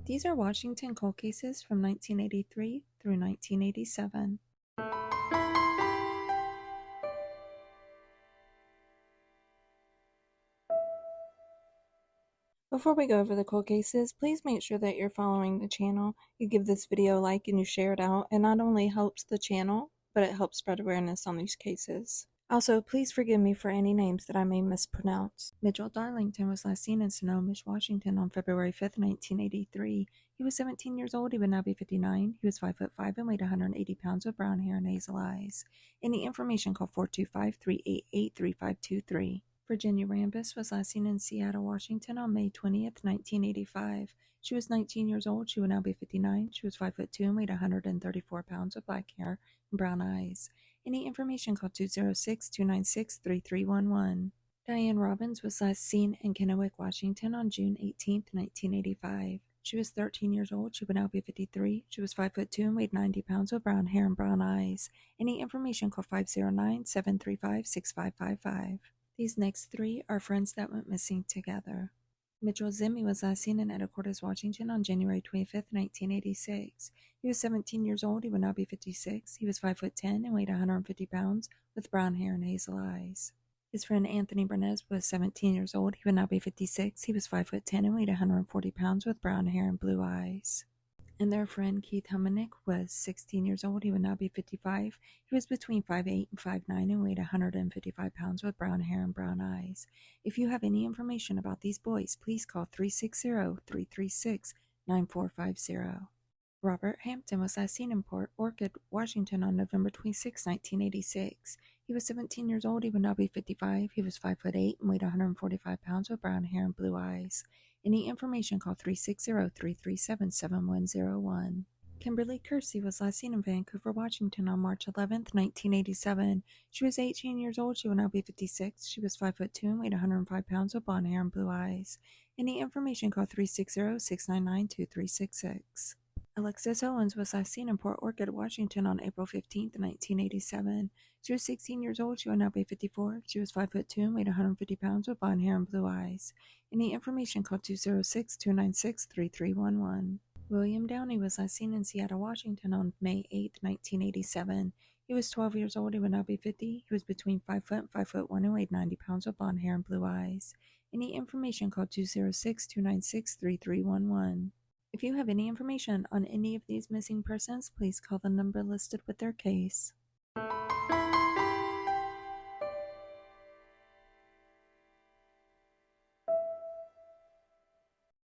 These are Washington cold cases from 1983 through 1987. Before we go over the cold cases, please make sure that you're following the channel. You give this video a like and you share it out. It not only helps the channel, but it helps spread awareness on these cases. Also, please forgive me for any names that I may mispronounce. Mitchell Darlington was last seen in Snohomish, Washington on February 5th, 1983. He was 17 years old. He would now be 59. He was 5'5" and weighed 180 pounds with brown hair and hazel eyes. Any information, call 425-388-3523. Virginia Rambis was last seen in Seattle, Washington on May 20th, 1985. She was 19 years old. She would now be 59. She was 5'2" and weighed 134 pounds with black hair and brown eyes. Any information, call 206-296-3311. Diane Robbins was last seen in Kennewick, Washington on June 18, 1985. She was 13 years old. She would now be 53. She was 5'2" and weighed 90 pounds with brown hair and brown eyes. Any information, call 509-735-6555. These next three are friends that went missing together. Mitchell Zimmy was last seen in Anacortes, Washington on January 25th, 1986. He was 17 years old. He would now be 56. He was 5'10" and weighed 150 pounds with brown hair and hazel eyes. His friend Anthony Bernez was 17 years old. He would now be 56. He was 5'10" and weighed 140 pounds with brown hair and blue eyes. And their friend Keith Humanick was 16 years old. He would now be 55. He was between 5'8" and 5'9" and weighed 155 pounds with brown hair and brown eyes. If you have any information about these boys, please call 360-336-9450. Robert Hampton was last seen in Port Orchid, Washington on November 26, 1986. He was 17 years old. He would now be 55. He was 5'8" and weighed 145 pounds with brown hair and blue eyes. Any information, call 360-337-7101. Kimberly Kersey was last seen in Vancouver, Washington on March 11, 1987. She was 18 years old. She will now be 56. She was 5'2" and weighed 105 pounds with blonde hair and blue eyes. Any information, call 360-699-2366. Alexis Owens was last seen in Port Orchid, Washington on April 15, 1987. She was 16 years old. She will now be 54. She was 5'2" and weighed 150 pounds with blonde hair and blue eyes. Any information, call 206-296-3311. William Downey was last seen in Seattle, Washington on May 8, 1987. He was 12 years old. He would now be 50. He was between 5 foot and 5'1" and weighed 90 pounds with blonde hair and blue eyes. Any information, call 206-296-3311. If you have any information on any of these missing persons, please call the number listed with their case.